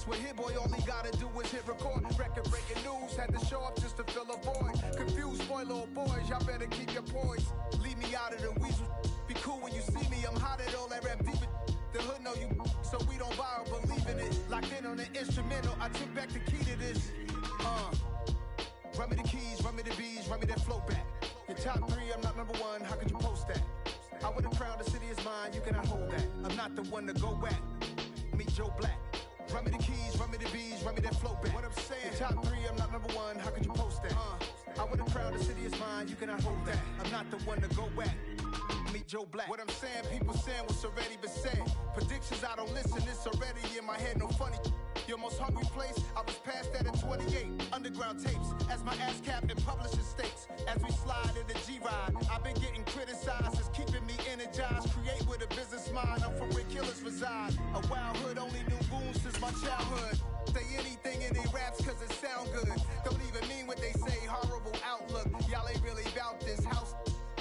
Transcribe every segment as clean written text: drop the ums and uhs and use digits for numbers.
That's what Hit Boy only gotta do is hit record. Record breaking news, had to show up just to fill a void. Confused boy, little boys, y'all better keep your poise. Leave me out of the weasel. Be cool when you see me, I'm hot at all that rap deep. The hood know you, so we don't borrow, believe in it. Locked in on the instrumental, I took back the key to this. Run me the keys, run me the bees, run me that flow back. Your top 3, I'm not number 1, how could you post that? I would have crowned the city is mine, you cannot hold that. I'm not the one to go back. Meet Joe Black. Run me the keys, run me the bees, run me that flow back. What I'm saying, your top 3, I'm not number 1, how could you post that? I would have crowned the city is mine, you cannot hold that. I'm not the one to go back. Meet Joe Black. What I'm saying, people saying what's already been said. Predictions, I don't listen, it's already in my head, no funny. Your most hungry place, I was past that at 28. Underground tapes, as my ass cap in publishing states. As we slide in the G-Ride, I've been getting criticized, it's keeping me energized. Create with a business mind, I'm from where killers reside. A wild hood, only knew goons since my childhood. Say anything in they raps cause it sound good. Don't even mean what they say, horrible outlook. Y'all ain't really about this house.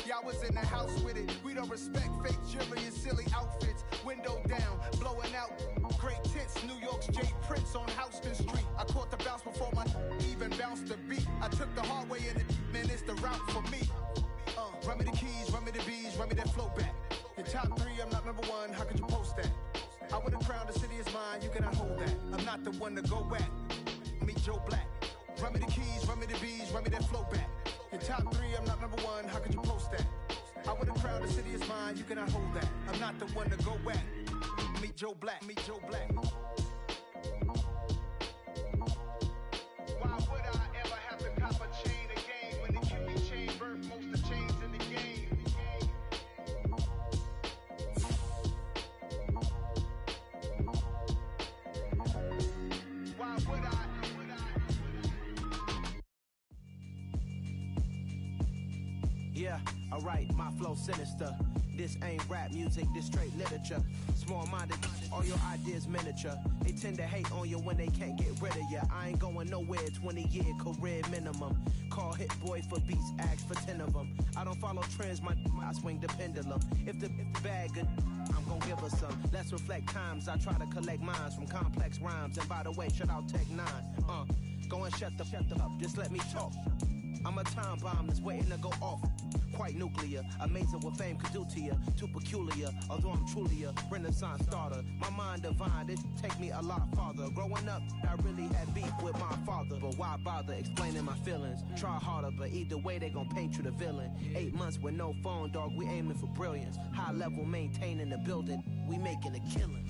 Y'all was in the house with it. We don't respect fake jewelry and silly outfits. Window down, blowing out. Great tits, New York's J. Prince on Houston Street. I caught the bounce before my even bounced the beat. I took the hard way in it, man, it's the route for me. Run me the keys, run me the bees, run me that flow back. Your top 3, I'm not number 1, how could you post that? I would have crowned the city is mine, you cannot hold that. I'm not the one to go back. Meet Joe Black. Run me the keys, run me the bees, run me that flow back. Your top 3, I'm not number 1, how could you post that? I would have crowned the city is mine, you cannot hold that. I'm not the one to go back. Meet Joe Black, meet Joe Black. Why would I ever have to cop a chain again when the QB chain birth most of the chains in the game? Why would I? Yeah, alright, my flow sinister. This ain't rap music, this straight literature. Small-minded, all your ideas miniature. They tend to hate on you when they can't get rid of you. I ain't going nowhere, 20-year career minimum. Call Hit Boy for beats, ask for 10 of them. I don't follow trends, I swing the pendulum. If the bag good, I'm gon' give her some. Let's reflect times, I try to collect minds from complex rhymes. And by the way, shout out Tech 9. Go and shut the up, just let me talk. I'm a time bomb that's waiting to go off. Quite nuclear, amazing what fame could do to you. Too peculiar, although I'm truly a renaissance starter. My mind divine, it take me a lot farther. Growing up, I really had beef with my father. But why bother explaining my feelings? Try harder, but either way they gon' paint you the villain. 8 months with no phone, dog, we aiming for brilliance. High level maintaining the building, we making a killing.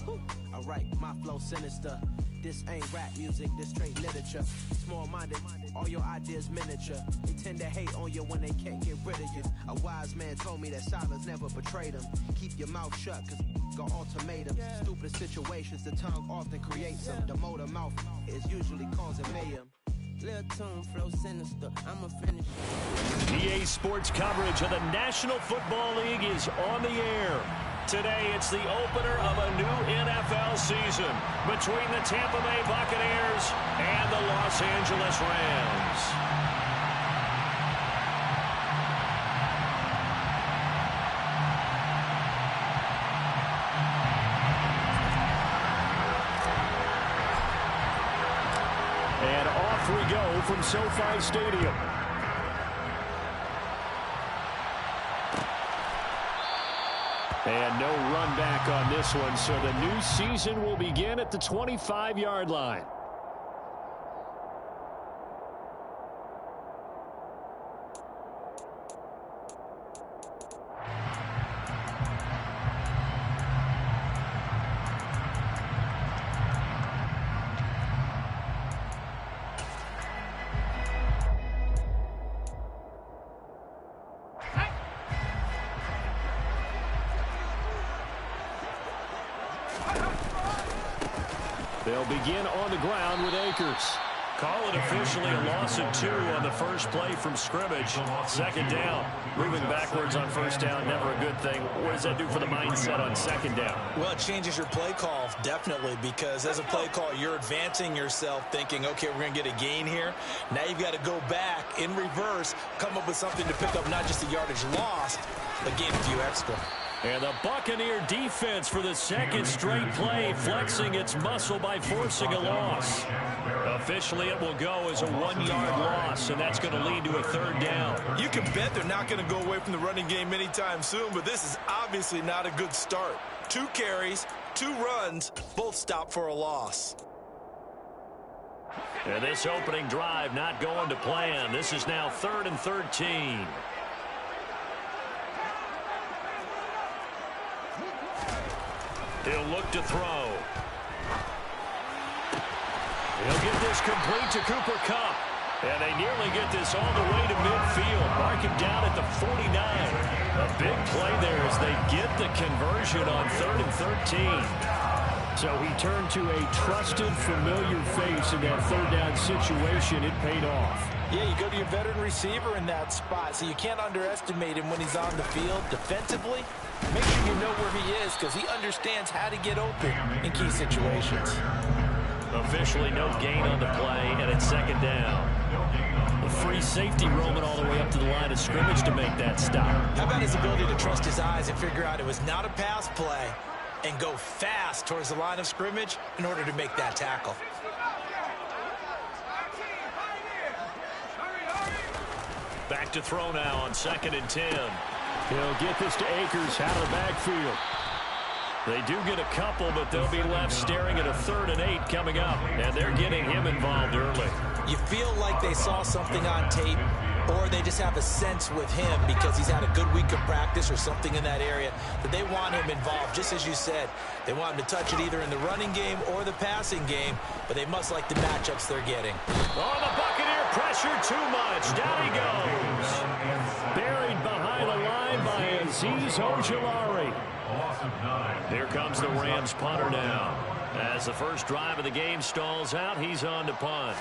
Alright, my flow sinister. This ain't rap music, this straight literature. Small-minded, all your ideas miniature. They tend to hate on you when they can't get rid of you. A wise man told me that silence never betrayed him. Keep your mouth shut, cause got ultimatums. Stupid situations, the tongue often creates them. The motor mouth is usually causing mayhem. Lil Tune, flow sinister, I'ma finish. EA Sports coverage of the National Football League is on the air. Today, it's the opener of a new NFL season between the Tampa Bay Buccaneers and the Los Angeles Rams. And off we go from SoFi Stadium. And no run back on this one, so the new season will begin at the 25-yard line. They'll begin on the ground with Akers. Call it officially a loss of 2 on the first play from scrimmage. Second down. Moving backwards on first down, never a good thing. What does that do for the mindset on second down? Well, it changes your play call, definitely, because as a play call, you're advancing yourself thinking, okay, we're going to get a gain here. Now you've got to go back in reverse, come up with something to pick up not just the yardage lost, but gain a few extra. And the Buccaneer defense for the second straight play flexing its muscle by forcing a loss. Officially, it will go as a 1-yard loss, and that's going to lead to a 3rd down. You can bet they're not going to go away from the running game anytime soon, but this is obviously not a good start. 2 carries, 2 runs, both stop for a loss. And this opening drive not going to plan. This is now 3rd and 13. He'll look to throw. He'll get this complete to Cooper Kupp. And they nearly get this all the way to midfield. Mark him down at the 49. A big play there as they get the conversion on 3rd and 13. So he turned to a trusted, familiar face in that 3rd down situation. It paid off. Yeah, you go to your veteran receiver in that spot, so you can't underestimate him when he's on the field defensively. Make sure you know where he is because he understands how to get open in key situations. Officially no gain on the play, and it's 2nd down. The free safety roaming all the way up to the line of scrimmage to make that stop. How about his ability to trust his eyes and figure out it was not a pass play and go fast towards the line of scrimmage in order to make that tackle. Back to throw now on 2nd and 10. He'll get this to Akers out of the backfield. They do get a couple, but they'll be left staring at a 3rd and 8 coming up, and they're getting him involved early. You feel like they saw something on tape, or they just have a sense with him because he's had a good week of practice or something in that area that they want him involved. Just as you said, they want him to touch it either in the running game or the passing game, but they must like the matchups they're getting. Oh, the Buccaneer pressure too much. Down he goes. Buried behind the line by Azeez Ojulari. Here comes the Rams punter now. As the first drive of the game stalls out, he's on to punt.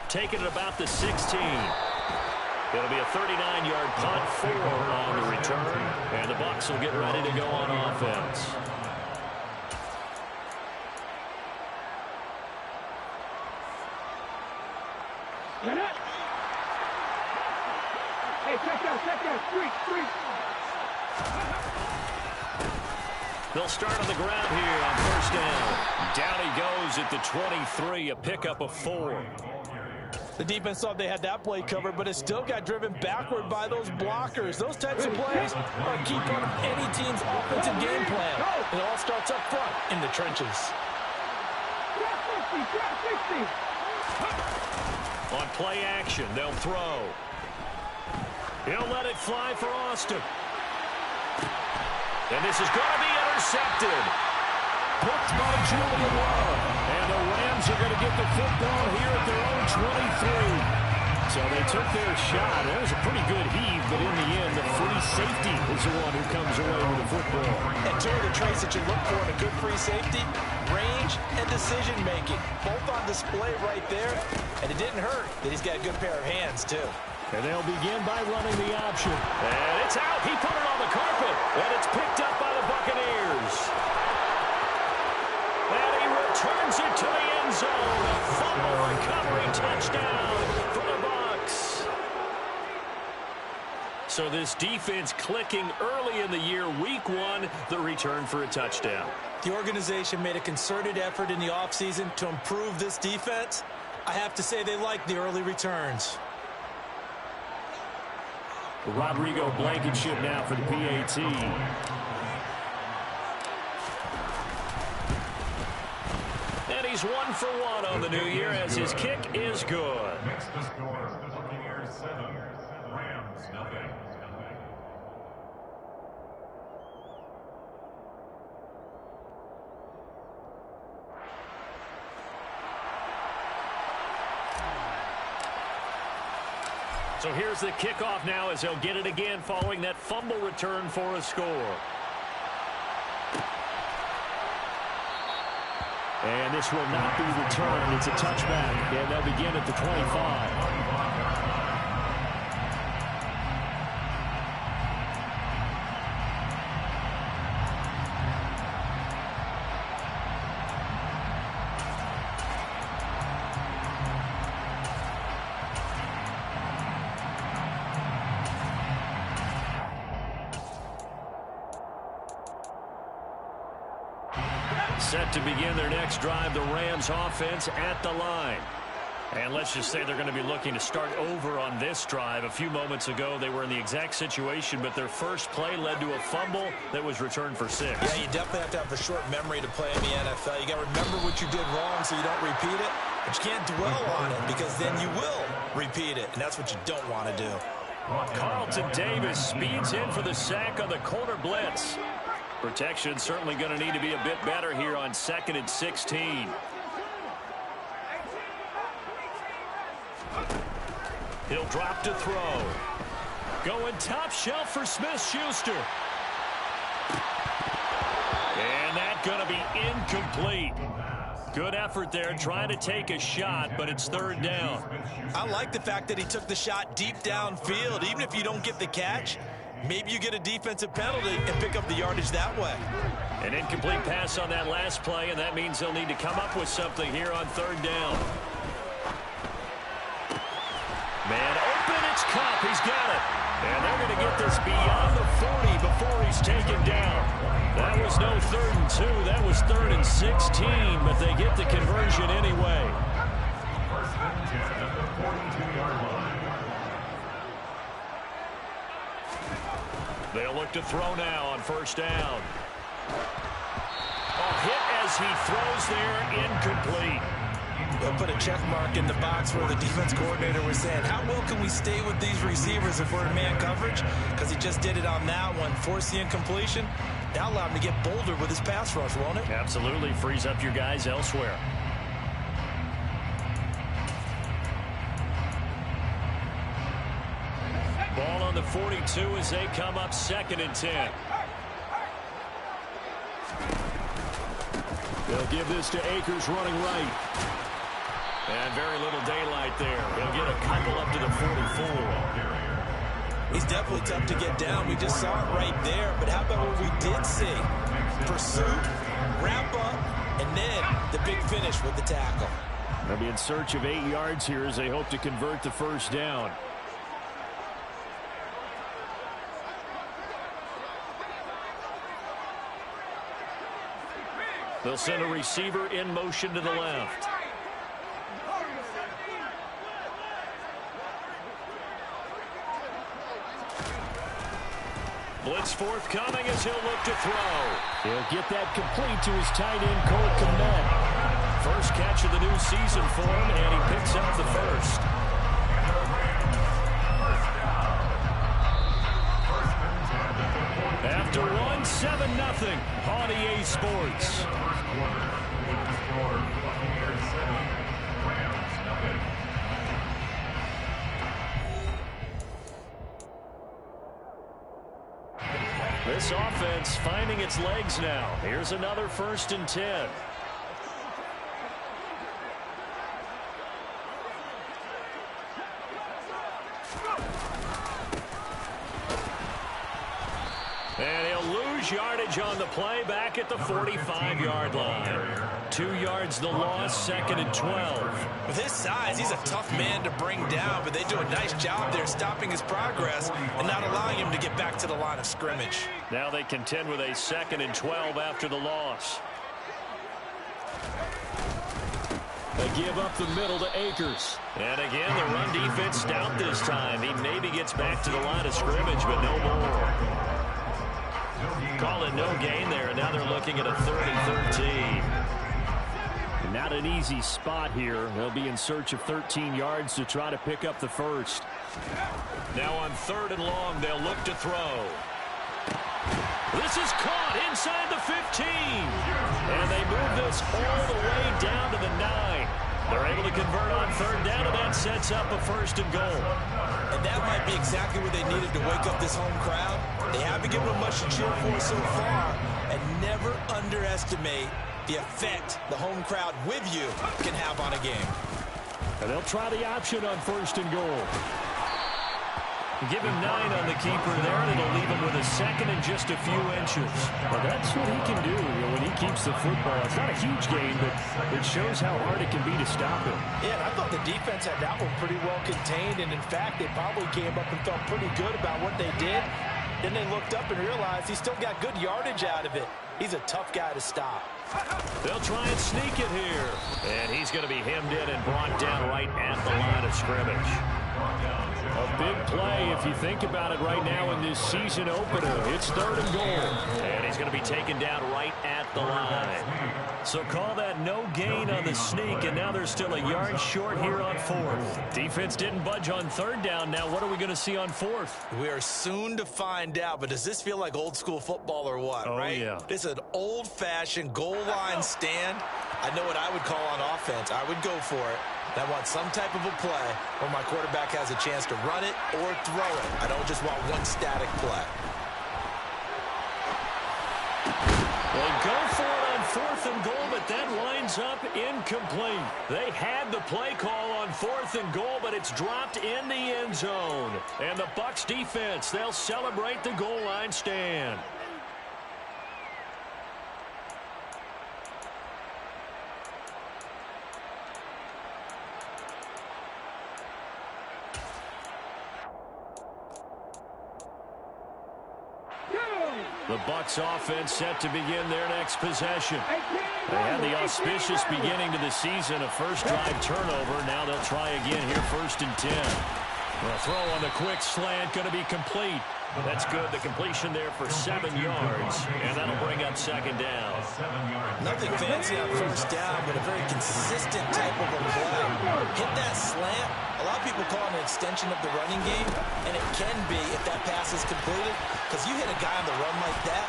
Taking it about the 16. It'll be a 39-yard punt, 4 on the return, and the Bucs will get ready to go on offense. Hey, check that, street. They'll start on the ground here on 1st down. Down he goes at the 23, a pickup of 4. The defense thought they had that play covered, but it still got driven backward by those blockers. Those types of plays are a key part of any team's offensive game plan. It all starts up front in the trenches. On play action, they'll throw. He'll let it fly for Austin. And this is going to be intercepted. Hooked by Julian Love. And the Rams are going to get the football here at their own 23. So they took their shot. That was a pretty good heave, but in the end, the free safety is the one who comes away with the football. And 2 of the traits that you look for in a good free safety, range and decision-making. Both on display right there. And it didn't hurt that he's got a good pair of hands, too. And they'll begin by running the option. And it's out. He put it on the carpet. And it's picked up by the Buccaneers. And he returns it to the end zone. A fumble recovery touchdown for the Bucs. So this defense clicking early in the year. Week 1, the return for a touchdown. The organization made a concerted effort in the offseason to improve this defense. I have to say they like the early returns. Rodrigo Blankenship now for the PAT. And he's 1 for 1 on the new year as his kick is good. Next to score, the Buccaneers 7, Rams nothing. So here's the kickoff now as they'll get it again following that fumble return for a score. And this will not be returned. It's a touchback, and they'll begin at the 25. Set to begin their next drive, the Rams offense at the line. And let's just say they're going to be looking to start over on this drive. A few moments ago, they were in the exact situation, but their first play led to a fumble that was returned for 6. Yeah, you definitely have to have a short memory to play in the NFL. You got to remember what you did wrong so you don't repeat it, but you can't dwell on it because then you will repeat it, and that's what you don't want to do. Carlton Davis speeds in for the sack on the corner blitz. Protection certainly going to need to be a bit better here on 2nd and 16. He'll drop to throw. Going top shelf for Smith-Schuster. And that's going to be incomplete. Good effort there trying to take a shot, but it's 3rd down. I like the fact that he took the shot deep downfield. Even if you don't get the catch, maybe you get a defensive penalty and pick up the yardage that way. An incomplete pass on that last play, and that means they'll need to come up with something here on 3rd down. Man open, it's Cup. He's got it. And they're going to get this beyond the 40 before he's taken down. That was no 3rd and 2. That was 3rd and 16, but they get the conversion anyway. First and 10 at the 42-yard line. They'll look to throw now on 1st down. A hit as he throws there, incomplete. They'll put a check mark in the box where the defense coordinator was saying, how well can we stay with these receivers if we're in man coverage? Because he just did it on that one, forced the incompletion. That'll allow him to get bolder with his pass rush, won't it? Absolutely. Frees up your guys elsewhere. Ball on the 42 as they come up 2nd and 10. They'll give this to Akers running right. And very little daylight there. They'll get a couple up to the 44. He's definitely tough to get down. We just saw it right there. But how about what we did see? Pursuit, wrap up, and then the big finish with the tackle. They'll be in search of 8 yards here as they hope to convert the 1st down. They'll send a receiver in motion to the left. Blitz forthcoming as he'll look to throw. He'll get that complete to his tight end, Cole Kmet. First catch of the new season for him, and he picks up the 1st. After one, 7-0 on EA Sports. This offense finding its legs now. Here's another 1st and 10. And he'll lose yardage on the play back at the 45-yard line. 2 yards the loss, 2nd and 12. With his size, he's a tough man to bring down, but they do a nice job there stopping his progress and not allowing him to get back to the line of scrimmage. Now they contend with a 2nd and 12 after the loss. They give up the middle to Akers. And again, the run defense stout this time. He maybe gets back to the line of scrimmage, but no more. Call it no gain there, and now they're looking at a 3rd and 13. Not an easy spot here. They'll be in search of 13 yards to try to pick up the 1st. Now on 3rd and long, they'll look to throw. This is caught inside the 15. And they move this all the way down to the 9. They're able to convert on 3rd down, and that sets up a 1st and goal. And that might be exactly what they needed to wake up this home crowd. They haven't given them much to cheer for so far, and never underestimate the effect the home crowd with you can have on a game. And they'll try the option on 1st and goal. Give him 9 on the keeper there, and it'll leave him with a 2nd and just a few inches. Well, that's what he can do when he keeps the football. It's not a huge gain, but it shows how hard it can be to stop him. Yeah, and I thought the defense had that one pretty well contained, and in fact, they probably came up and felt pretty good about what they did. Then they looked up and realized he still got good yardage out of it. He's a tough guy to stop. They'll try and sneak it here. And he's going to be hemmed in and brought down right at the line of scrimmage. A big play if you think about it right now in this season opener. It's 3rd and goal. And he's going to be taken down right at the line. So call that no gain on the sneak, and now they're still a yard short here on 4th. Defense didn't budge on 3rd down. Now what are we going to see on 4th? We are soon to find out, but does this feel like old school football or what, right? Yeah. This is an old-fashioned goal line stand. I know what I would call on offense. I would go for it. I want some type of a play where my quarterback has a chance to run it or throw it. I don't just want one static play. Well, go for it on 4th and goal, but that winds up incomplete. They had the play call on 4th and goal, but it's dropped in the end zone. And the Bucs defense, they'll celebrate the goal line stand. The Bucs offense set to begin their next possession. They had the auspicious beginning to the season, a first drive turnover. Now they'll try again here, 1st and 10. The throw on the quick slant going to be complete. That's good. The completion there for 7 yards, and that'll bring up 2nd down. Nothing fancy on 1st down, but a very consistent type of a play. Hit that slant. A lot of people call it an extension of the running game, and it can be if that pass is completed, because you hit a guy on the run like that,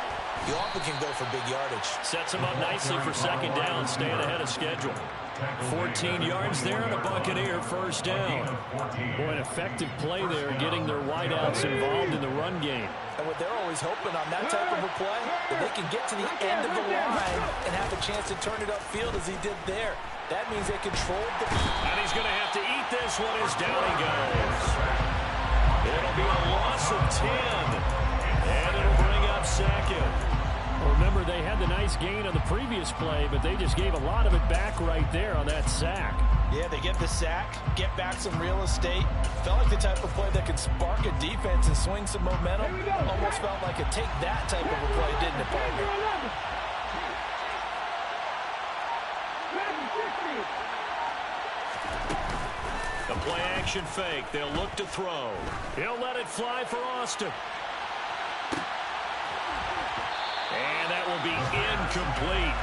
you often can go for big yardage. Sets him up nicely for 2nd down, staying ahead of schedule. 14 yards there and a Buccaneer 1st down. Boy, an effective play there, getting their wideouts involved in the run game. And what they're always hoping on that type of a play, that they can get to the end of the line and have a chance to turn it upfield as he did there. That means they controlled the... And he's going to have to eat this one as down he goes. It'll be a loss of 10. And it'll bring up 2nd. Remember, they had the nice gain on the previous play, but they just gave a lot of it back right there on that sack. Yeah, they get the sack, get back some real estate. Felt like the type of play that could spark a defense and swing some momentum. Almost felt like a take that type of a play, didn't it, partner? The play action fake. They'll look to throw. He'll let it fly for Austin. And that will be incomplete.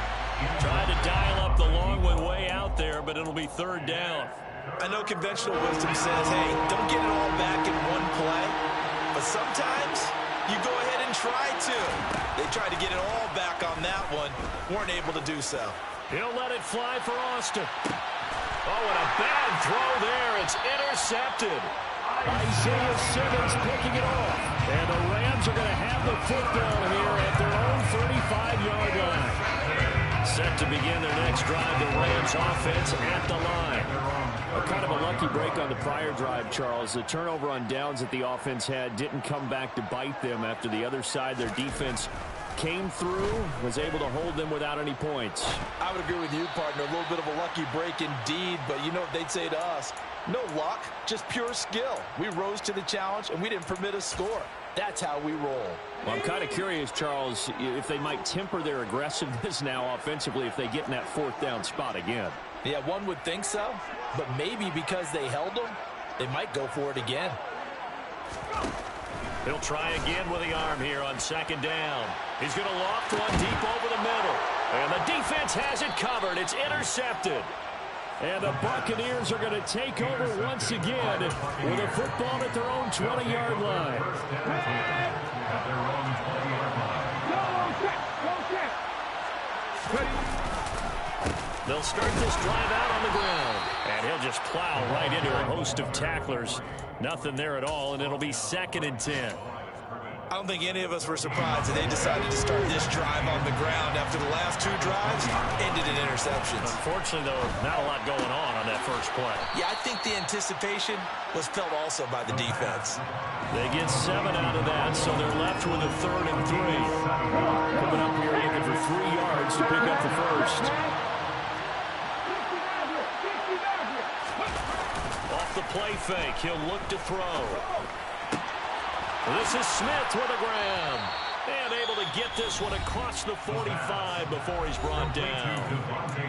Trying to dial up the long one way out there, but it'll be 3rd down. I know conventional wisdom says, hey, don't get it all back in one play. But sometimes you go ahead and try to. They tried to get it all back on that one. Weren't able to do so. He'll let it fly for Austin. Oh, and a bad throw there. It's intercepted. Isaiah Simmons picking it off. And the Rams are going to have the football here at their own 35-yard line. Set to begin their next drive, the Rams offense at the line. A kind of a lucky break on the prior drive, Charles. The turnover on downs that the offense had didn't come back to bite them after the other side. Their defense came through, was able to hold them without any points. I would agree with you, partner. A little bit of a lucky break indeed, but you know what they'd say to us? No luck, just pure skill. We rose to the challenge, and we didn't permit a score. That's how we roll. Well, I'm kind of curious, Charles, if they might temper their aggressiveness now offensively if they get in that 4th down spot again. Yeah, one would think so, but maybe because they held them, they might go for it again. He'll try again with the arm here on 2nd down. He's going to loft one deep over the middle. And the defense has it covered. It's intercepted. And the Buccaneers are going to take over once again with a football at their own 20-yard line. They'll start this drive out on the ground. And he'll just plow right into a host of tacklers. Nothing there at all, and it'll be 2nd and 10. I don't think any of us were surprised that they decided to start this drive on the ground after the last 2 drives ended in interceptions. Unfortunately, though, not a lot going on that first play. Yeah, I think the anticipation was felt also by the defense. They get 7 out of that, so they're left with a 3rd and 3. Coming up here looking for 3 yards to pick up the first. Off the play fake, he'll look to throw. This is Smith with a grab. And able to get this one across the 45 before he's brought down.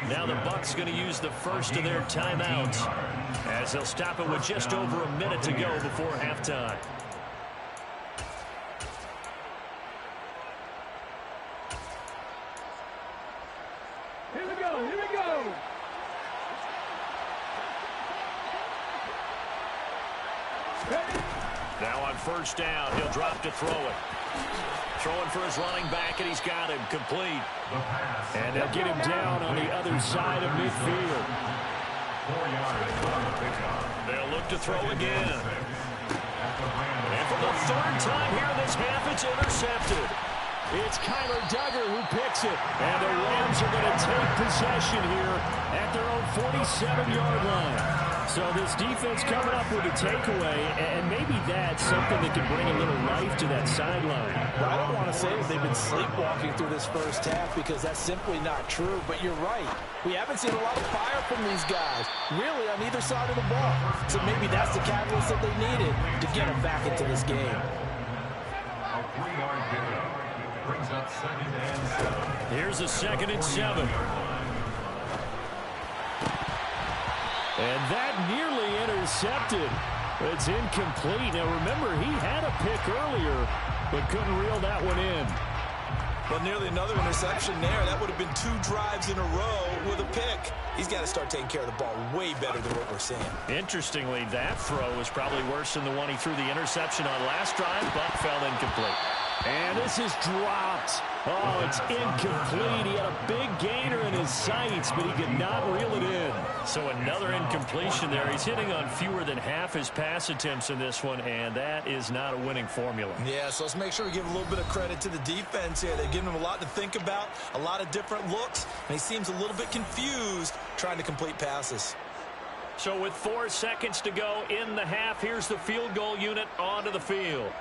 Now the Bucs going to use the first of their timeouts as they'll stop it with just over a minute to go before halftime. Here we go, here we go. Now on first down, he'll drop to throw it. Throwing for his running back, and he's got him complete. And they'll get him down on the other side of midfield. They'll look to throw again. And for the third time here in this half, it's intercepted. It's Kyler Duggar who picks it. And the Rams are going to take possession here at their own 47-yard line. So this defense coming up with a takeaway, and maybe that's something that can bring a little life to that sideline. Well, I don't want to say that they've been sleepwalking through this first half because that's simply not true, but you're right. We haven't seen a lot of fire from these guys, really, on either side of the ball. So maybe that's the catalyst that they needed to get them back into this game. A 3-yard pickup brings up 2nd and 7. Here's a 2nd and 7. And that nearly intercepted. It's incomplete. Now, remember, he had a pick earlier, but couldn't reel that one in. But nearly another interception there. That would have been 2 drives in a row with a pick. He's got to start taking care of the ball way better than what we're seeing. Interestingly, that throw was probably worse than the one he threw the interception on last drive, but fell incomplete. And this is dropped. Oh, it's incomplete. He had a big gainer in his sights, but he could not reel it in. So another incompletion there. He's hitting on fewer than half his pass attempts in this one, and that is not a winning formula. Yeah, so let's make sure we give a little bit of credit to the defense here. They've given him a lot to think about, a lot of different looks, and he seems a little bit confused trying to complete passes. So with 4 seconds to go in the half, here's the field goal unit onto the field.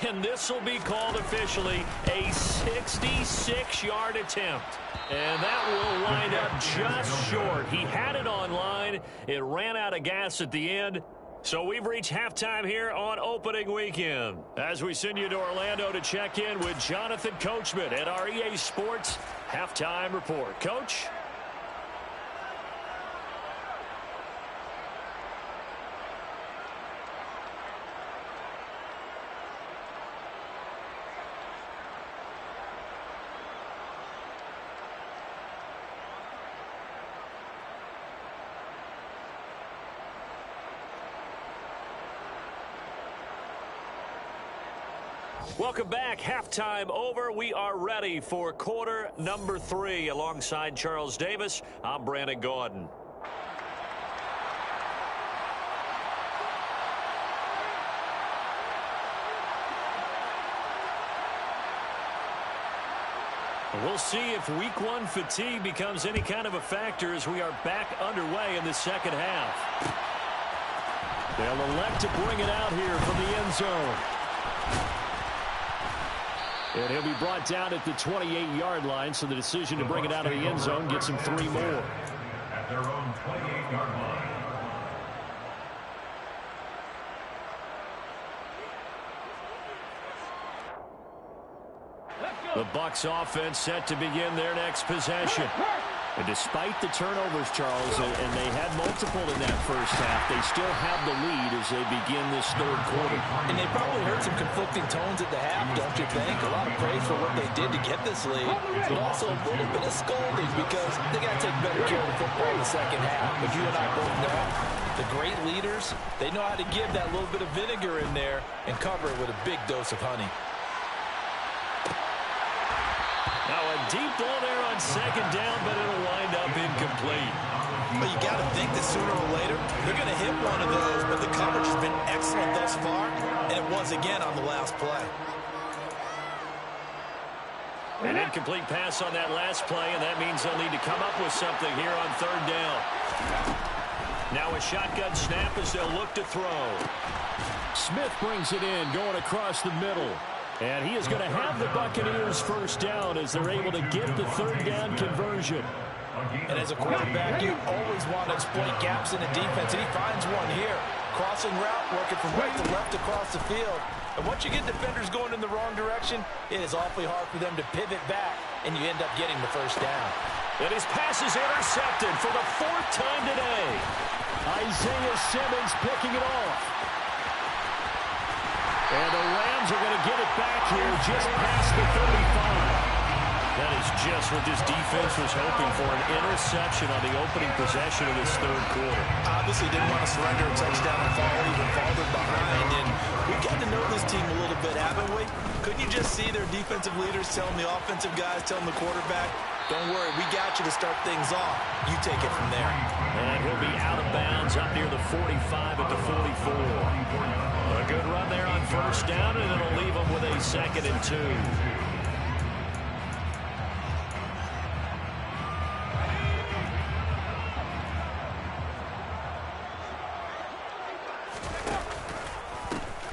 And this will be called officially a 66-yard attempt. And that will wind up just short. He had it online. It ran out of gas at the end. So we've reached halftime here on opening weekend. As we send you to Orlando to check in with Jonathan Coachman at our EA Sports Halftime Report. Coach? Welcome back. Halftime over. We are ready for quarter number 3. Alongside Charles Davis, I'm Brandon Gordon. We'll see if week 1 fatigue becomes any kind of a factor as we are back underway in the second half. They'll elect to bring it out here from the end zone. And he'll be brought down at the 28-yard line, so the decision to bring it out of the end zone gets him 3 more. At their own 28-yard line. The Bucs offense set to begin their next possession. And despite the turnovers, Charles, and they had multiple in that first half, they still have the lead as they begin this third quarter. And they probably heard some conflicting tones at the half, don't you think? A lot of praise for what they did to get this lead, but also a little bit of scolding because they got to take better care of the football in the second half. But you and I both know the great leaders, they know how to give that little bit of vinegar in there and cover it with a big dose of honey. Now a deep ball there on second down, but it'll wind up incomplete. But you got to think that sooner or later, they're going to hit one of those, but the coverage has been excellent thus far, and it was again on the last play. An incomplete pass on that last play, and that means they'll need to come up with something here on third down. Now a shotgun snap as they'll look to throw. Smith brings it in, going across the middle. And he is going to have the Buccaneers first down as they're able to get the third down conversion. And as a quarterback, you always want to exploit gaps in the defense, and he finds one here. Crossing route, working from right to left across the field. And once you get defenders going in the wrong direction, it is awfully hard for them to pivot back, and you end up getting the first down. And his pass is intercepted for the 4th time today. Isaiah Simmons picking it off. And the Rams are going to get it back here just past the 35. That is just what this defense was hoping for, an interception on the opening possession of this 3rd quarter. Obviously didn't want to surrender a touchdown and fall even farther behind. And we've got to know this team a little bit, haven't we? Couldn't you just see their defensive leaders telling the offensive guys, telling the quarterback, don't worry, we got you to start things off. You take it from there. And he'll be out of bounds up near the 45 at the 44. A good run there on 1st down, and it'll leave them with a 2nd and 2.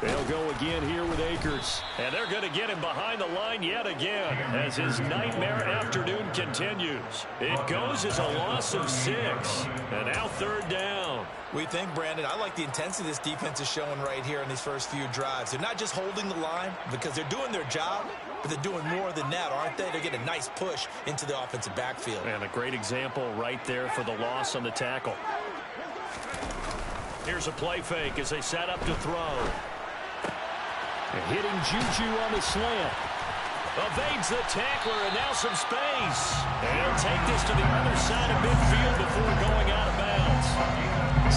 They'll go again here with Akers. And they're going to get him behind the line yet again as his nightmare afternoon continues. It goes as a loss of 6. And now 3rd down. We think, Brandon, I like the intensity this defense is showing right here in these first few drives. They're not just holding the line because they're doing their job, but they're doing more than that, aren't they? They're getting a nice push into the offensive backfield. And a great example right there for the loss on the tackle. Here's a play fake as they set up to throw. And hitting Juju on the slant. Evades the tackler, and now some space. And he'll take this to the other side of midfield before going out of bounds.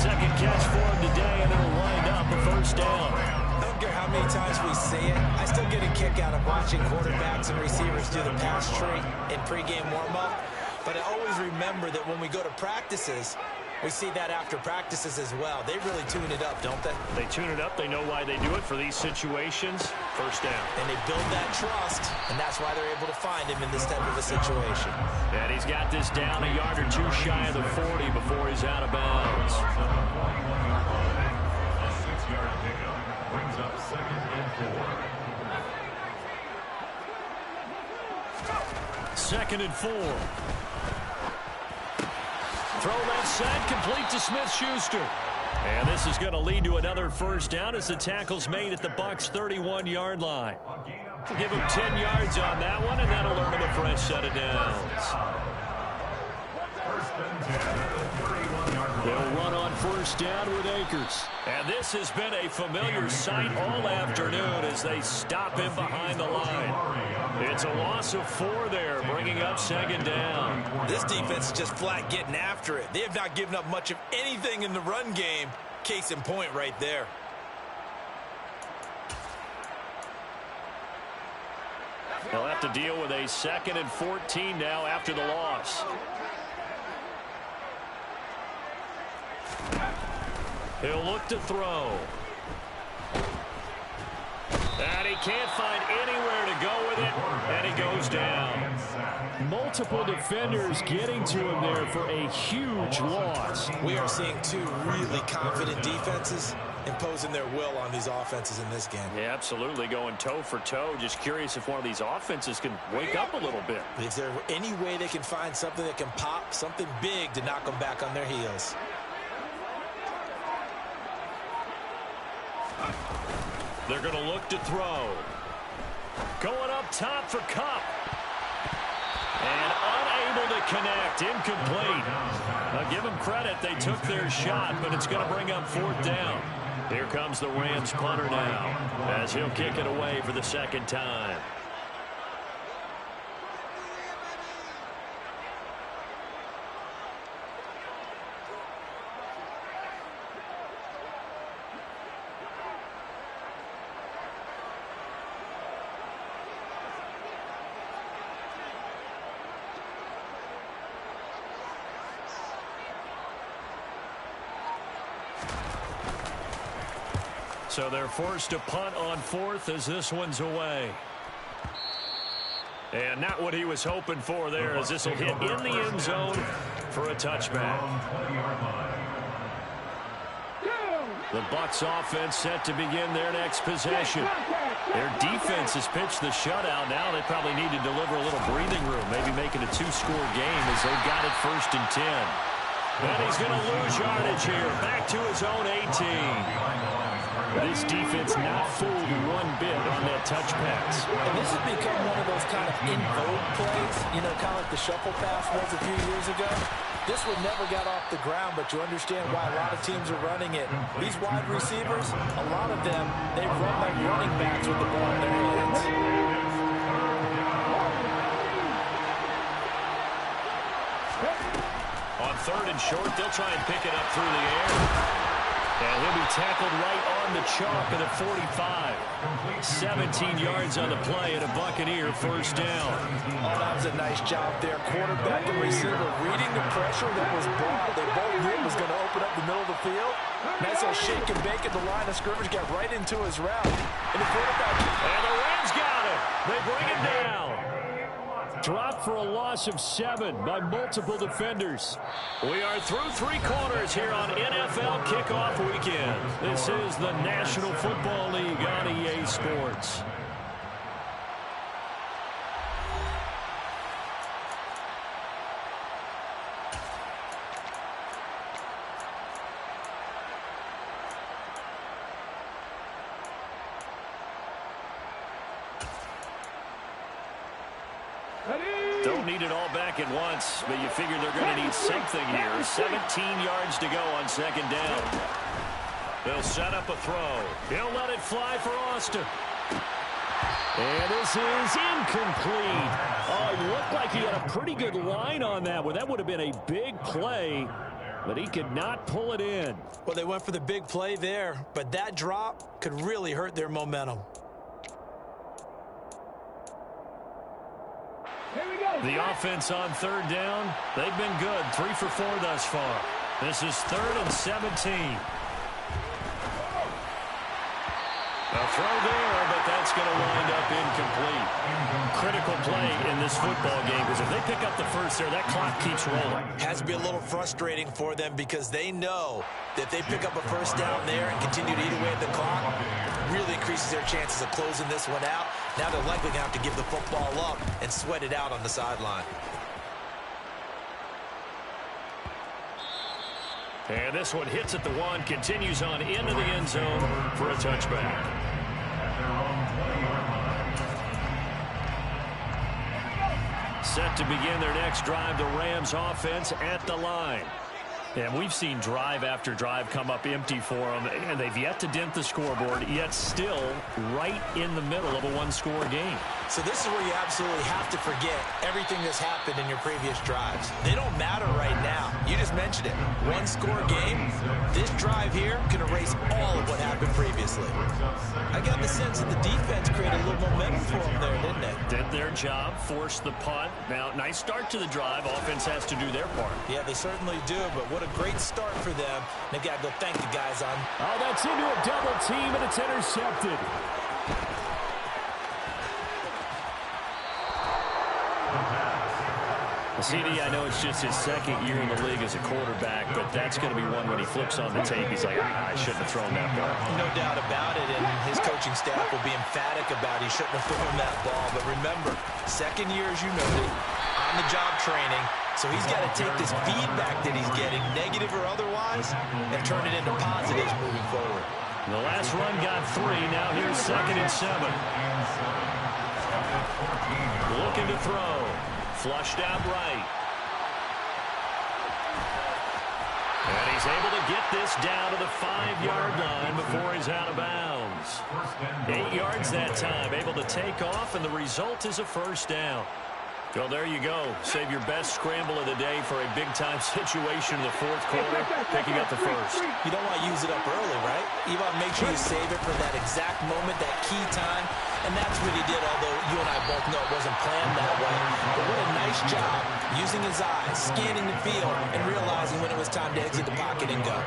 2nd catch for him today, and it'll wind up a 1st down. I don't care how many times we see it. I still get a kick out of watching quarterbacks and receivers do the pass tree in pregame warm-up. But I always remember that when we go to practices, we see that after practices as well. They really tune it up, don't they? They tune it up. They know why they do it for these situations. 1st down. And they build that trust, and that's why they're able to find him in this type of a situation. And he's got this down a yard or 2 shy of the 40 before he's out of bounds. A 6-yard pickup brings up 2nd and 4. 2nd and 4. Throw left side, complete to Smith-Schuster. And this is going to lead to another 1st down as the tackle's made at the Bucs' 31-yard line. We'll give him 10 yards on that one, and that'll earn him a fresh set of downs. 1st and 10 at the 31-yard line. They'll run on 1st down with Akers. And this has been a familiar sight all afternoon as they stop him behind the line. It's a loss of 4 there, bringing up 2nd down. This defense is just flat getting after it. They have not given up much of anything in the run game. Case in point right there. They'll have to deal with a 2nd and 14 now after the loss. He'll look to throw. And he can't find anywhere to go with it, and he goes down. Multiple defenders getting to him there for a huge loss. We are seeing 2 really confident defenses imposing their will on these offenses in this game. Yeah, absolutely, going toe for toe. Just curious if one of these offenses can wake up a little bit. Is there any way they can find something that can pop, something big to knock them back on their heels? They're going to look to throw. Going up top for Kupp. And unable to connect. Incomplete. Now give them credit. They took their shot, but it's going to bring up 4th down. Here comes the Rams punter now as he'll kick it away for the 2nd time. So they're forced to punt on 4th as this one's away. And not what he was hoping for there, as this will hit in the end zone for a touchback. The Bucs offense set to begin their next possession. Their defense has pitched the shutout. Now they probably need to deliver a little breathing room, maybe make it a 2-score game as they've got it 1st and 10. And he's going to lose yardage here, back to his own 18. This defense not fooled one bit on that touch pass. And this has become one of those kind of in vogue plays, you know, kind of like the shuffle pass was a few years ago. This one never got off the ground, but you understand why a lot of teams are running it. These wide receivers, a lot of them, they run like running backs with the ball in their hands. On 3rd and short, they'll try and pick it up through the air. And he'll be tackled right on the chalk of the 45. 17 yards on the play and a Buccaneer first down. Oh, that was a nice job there. Quarterback and receiver reading the pressure that was brought. They both knew it was going to open up the middle of the field. Nice little shake and bake at the line of scrimmage. Got right into his route. And the quarterback... And the Rams got it. They bring it down. Dropped for a loss of 7 by multiple defenders. We are through 3 quarters here on NFL Kickoff Weekend. This is the National Football League on EA Sports. Don't need it all back at once, but you figure they're going to need something here. 17 yards to go on 2nd down. They'll set up a throw. He'll let it fly for Austin. And this is incomplete. Oh, it looked like he had a pretty good line on that one. That would have been a big play, but he could not pull it in. Well, they went for the big play there, but that drop could really hurt their momentum. The offense on 3rd down, they've been good. 3 for 4 thus far. This is 3rd and 17. A throw there, but that's going to wind up incomplete. Critical play in this football game, because if they pick up the first there, that clock keeps rolling. Has to be a little frustrating for them because they know that if they pick up a first down there and continue to eat away at the clock, it really increases their chances of closing this one out. Now they're likely going to have to give the football up and sweat it out on the sideline. And this one hits at the 1, continues on into the end zone for a touchback. Set to begin their next drive, the Rams offense at the line. And we've seen drive after drive come up empty for them, and they've yet to dent the scoreboard, yet still right in the middle of a one-score game. So this is where you absolutely have to forget everything that's happened in your previous drives. They don't matter right now. You just mentioned it. One-score game. This drive here can erase all of what happened previously. I got the sense that the defense created a little momentum for them there, didn't they? Did their job, forced the punt. Now, nice start to the drive. Offense has to do their part. Yeah, they certainly do, but what a great start for them. They've got to go thank the guys on. Oh, that's into a double team, and it's intercepted. CD, I know it's just his 2nd year in the league as a quarterback, but that's going to be one when he flips on the tape. He's like, I shouldn't have thrown that ball. No doubt about it, and his coaching staff will be emphatic about he shouldn't have thrown that ball. But remember, 2nd year, as you noted, on-the-job training, so he's got to take this feedback that he's getting, negative or otherwise, and turn it into positives moving forward. The last run got 3. Now here's 2nd and 7. Looking to throw. Flushed out right. And he's able to get this down to the 5-yard line before he's out of bounds. 8 yards that time, able to take off, and the result is a first down. Well, there you go. Save your best scramble of the day for a big-time situation in the 4th quarter, picking up the first. You don't want to use it up early, right? You want to make sure you save it for that exact moment, that key time, and that's what he did, although you and I both know it wasn't planned that way. But what a nice job using his eyes, scanning the field, and realizing when it was time to exit the pocket and go.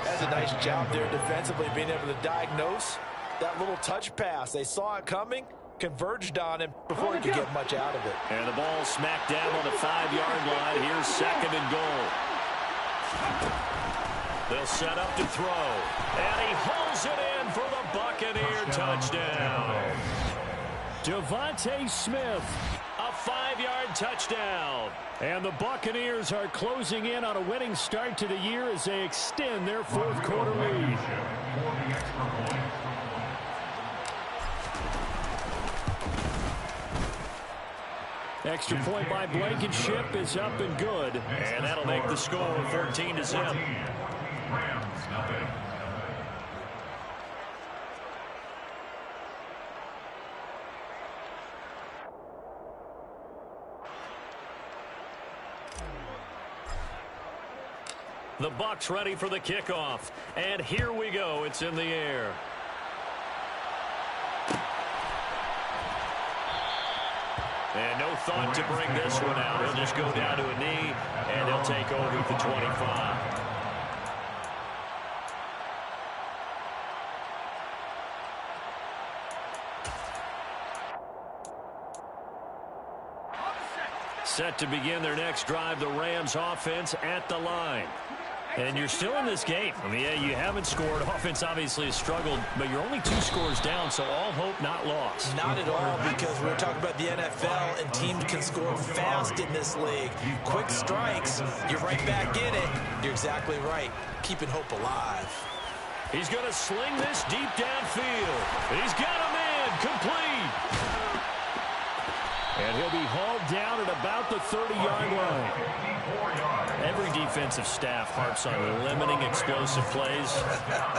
That's a nice job there defensively, being able to diagnose that little touch pass. They saw it coming, converged on him before he could get much out of it. And the ball smacked down on the 5-yard line. Here's 2nd and goal. They'll set up to throw. And he holds it in for the Buccaneer touchdown. Devontae Smith. A 5-yard touchdown. And the Buccaneers are closing in on a winning start to the year as they extend their 4th quarter lead. for the extra point. Extra point by Blankenship is up and good. And that'll make the score 14-0. Rams, nothing. The Bucs ready for the kickoff. And here we go. It's in the air. And no thought to bring this one out. He'll just go down to a knee, and he'll take over at the 25. Set to begin their next drive, the Rams offense at the line. And you're still in this game. I mean, yeah, you haven't scored. Offense obviously has struggled, but you're only 2 scores down, so all hope not lost. Not at all, because we're talking about the NFL, and teams can score fast in this league. Quick strikes, you're right back in it. You're exactly right. Keeping hope alive. He's going to sling this deep downfield. He's got a man complete. And he'll be hauled down at about the 30-yard line. Every defensive staff harps on limiting explosive plays.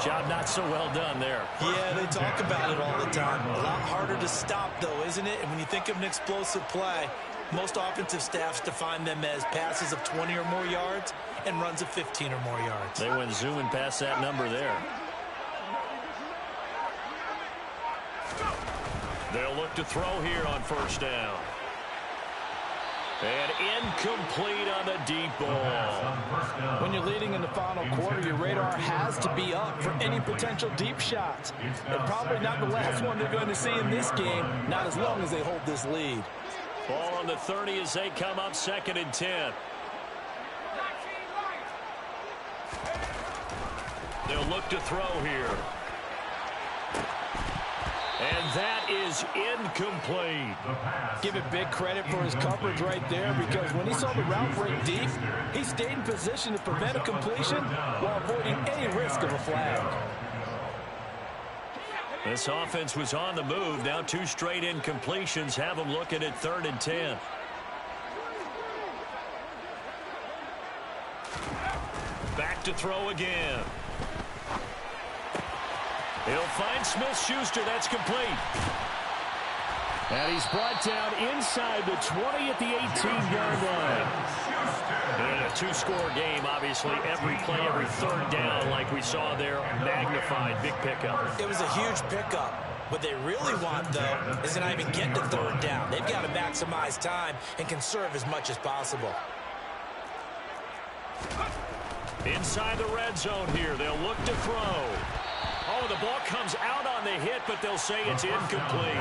Job not so well done there. Yeah, they talk about it all the time. A lot harder to stop, though, isn't it? And when you think of an explosive play, most offensive staffs define them as passes of 20 or more yards and runs of 15 or more yards. They went zooming past that number there. They'll look to throw here on first down. And incomplete on the deep ball. When you're leading in the final quarter, your radar has to be up for any potential deep shots. And probably not the last one they're going to see in this game, not as long as they hold this lead. Ball on the 30 as they come up 2nd and 10. They'll look to throw here. And that is incomplete. Give it big credit for his coverage right there, because when he saw the route break deep, he stayed in position to prevent a completion while avoiding any risk of a flag. This offense was on the move. Now 2 straight incompletions have them looking at 3rd and 10. Back to throw again. He'll find Smith-Schuster. That's complete. And he's brought down inside the 20 at the 18-yard line. In a 2-score game, obviously, every play, every 3rd down, like we saw there, magnified, big pickup. It was a huge pickup. What they really want, though, is to not even get to 3rd down. They've got to maximize time and conserve as much as possible. Inside the red zone here, they'll look to throw. Oh, the ball comes out on the hit, but they'll say it's incomplete.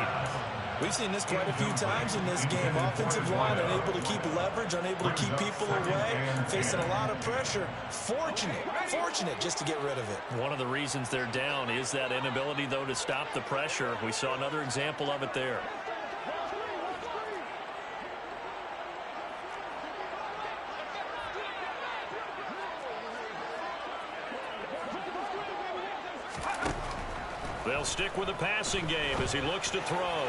We've seen this quite a few times in this game. Offensive line unable to keep leverage, unable to keep people away, facing a lot of pressure. Fortunate just to get rid of it. One of the reasons they're down is that inability, though, to stop the pressure. We saw another example of it there. They'll stick with the passing game as he looks to throw.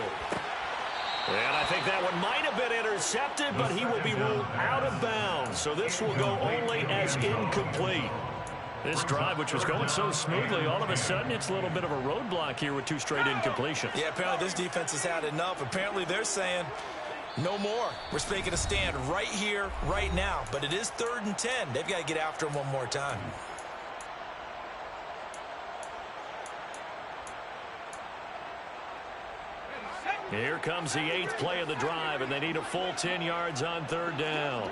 And I think that one might have been intercepted, but he will be ruled out of bounds. So this will go only as incomplete. This drive, which was going so smoothly, all of a sudden it's a little bit of a roadblock here with 2 straight incompletions. Yeah, apparently this defense has had enough. Apparently they're saying no more. We're making a stand right here, right now. But it is 3rd and 10. They've got to get after him one more time. Here comes the 8th play of the drive, and they need a full 10 yards on 3rd down.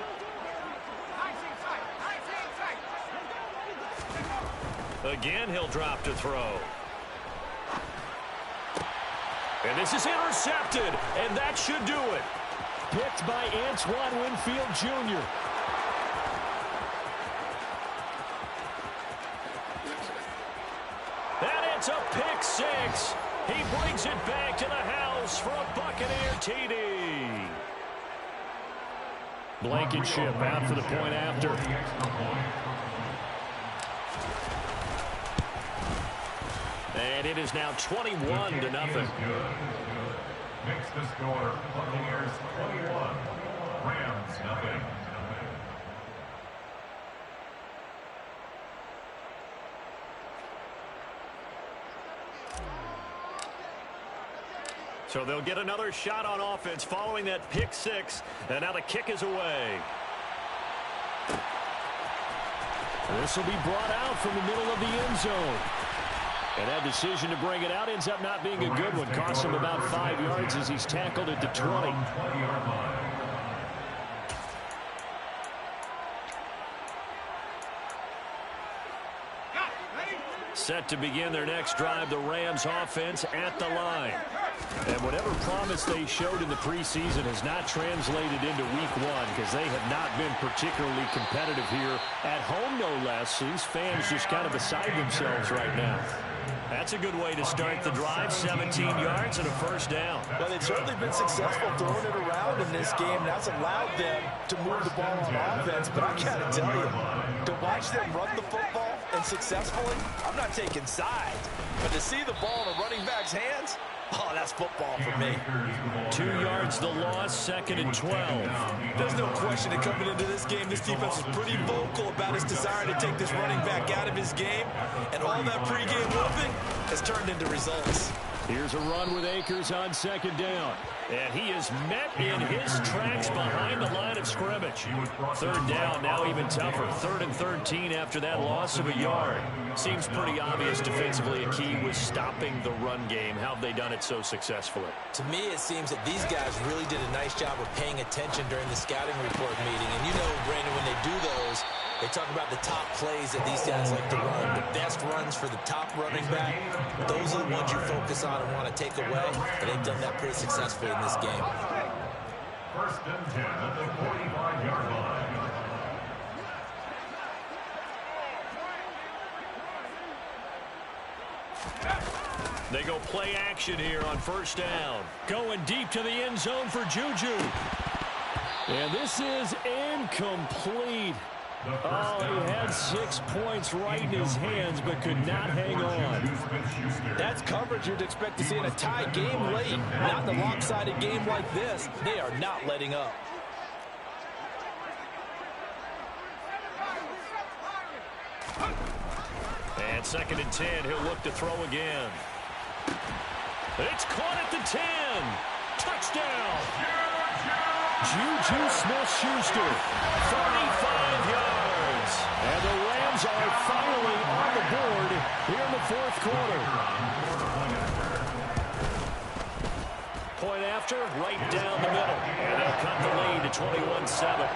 Again, he'll drop to throw. And this is intercepted, and that should do it. Picked by Antoine Winfield Jr. And it's a pick 6. He brings it back to the house for a Buccaneer TD. Blankenship out for the point after. And it is now 21-0. Makes the score Buccaneers 21, Rams nothing. So they'll get another shot on offense following that pick six. And now the kick is away. This will be brought out from the middle of the end zone. And that decision to bring it out ends up not being a good one. Costs him about 5 yards as he's tackled at the 20. Set to begin their next drive, the Rams offense at the line. And whatever promise they showed in the preseason has not translated into week one because they have not been particularly competitive here at home, no less. So these fans just kind of beside themselves right now. That's a good way to start the drive. 17 yards and a first down. Well, they've certainly been successful throwing it around in this game. That's allowed them to move the ball on offense. But I got to tell you, to watch them run the football and successfully, I'm not taking sides. But to see the ball in a running back's hands, oh, that's football for me. 2 yards the loss, 2nd and 12. There's no question that coming into this game, this defense was pretty vocal about its desire to take this running back out of his game. And all that pregame whooping has turned into results. Here's a run with Akers on 2nd down. And he is met in his tracks behind the line of scrimmage. 3rd down, now even tougher. 3rd and 13 after that loss of a yard. Seems pretty obvious defensively a key was stopping the run game. How have they done it so successfully? To me, it seems that these guys really did a nice job of paying attention during the scouting report meeting. And you know, Brandon, when they do those, they talk about the top plays that these guys like to run. The best runs for the top running back, those are the ones you focus on and want to take away. And they've done that pretty successfully in this game. 1st and 10 at the 45-yard line. They go play action here on 1st down. Going deep to the end zone for Juju. And this is incomplete. Oh, he had 6 points right in his hands, but could not hang on. That's coverage you'd expect to see in a tie game late. Not in a lopsided game like this. They are not letting up. And 2nd and 10, he'll look to throw again. It's caught at the 10. Touchdown. Juju Smith-Schuster, 35 yards. And the Rams are finally on the board here in the 4th quarter. Point after, right down the middle. And they'll cut the lead to 21-7.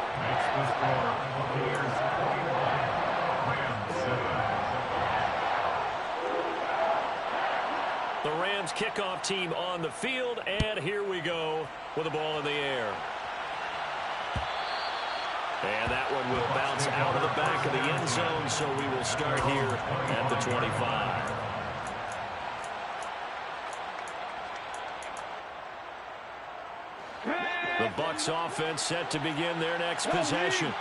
The Rams kickoff team on the field, and here we go with the ball in the air. And that one will bounce out of the back of the end zone, so we will start here at the 25. The Bucs offense set to begin their next possession.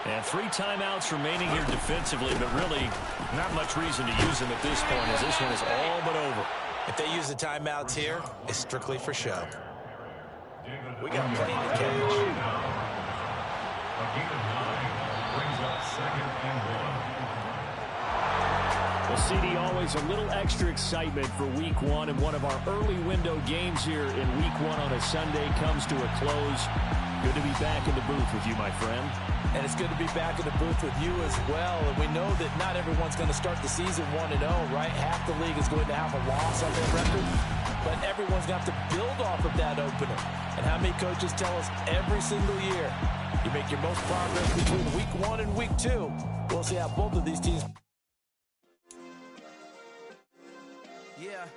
And 3 timeouts remaining here defensively, but really not much reason to use them at this point as this one is all but over. If they use the timeouts here, it's strictly for show. We got plenty to catch. A gain of 9 brings up 2nd and 1. Well, CD, always a little extra excitement for week one, and one of our early window games here in week one on a Sunday comes to a close. Good to be back in the booth with you, my friend. And it's good to be back in the booth with you as well. And we know that not everyone's going to start the season 1-0, right? Half the league is going to have a loss on their record. But everyone's going to have to build off of that opener. And how many coaches tell us every single year, you make your most progress between week 1 and week 2. We'll see how both of these teams. Yeah.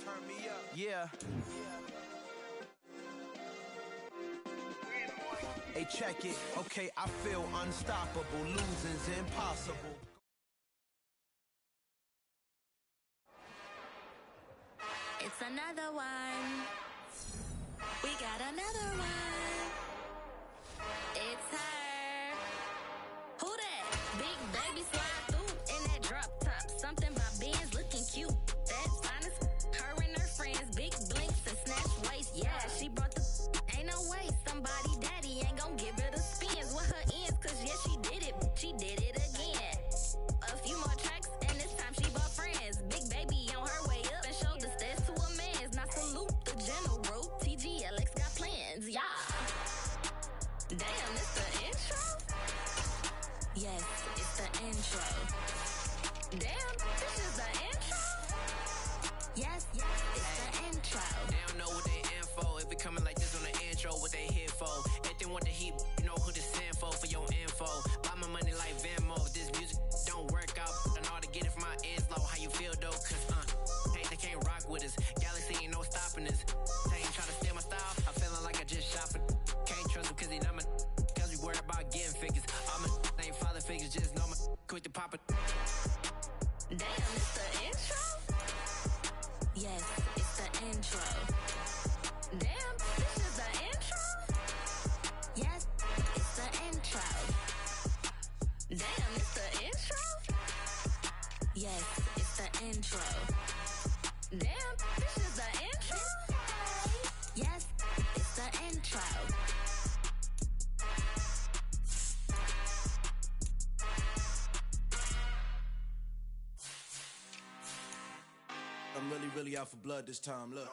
Turn me up. Yeah. Hey, check it. Okay, I feel unstoppable. Losing's impossible. It's another one. We got another one. It's her. Who that? Big baby slide through in that drop top. Something about being Yes, it's the intro. Damn, this is the intro? Yes, it's the intro. I'm really out for blood this time, look.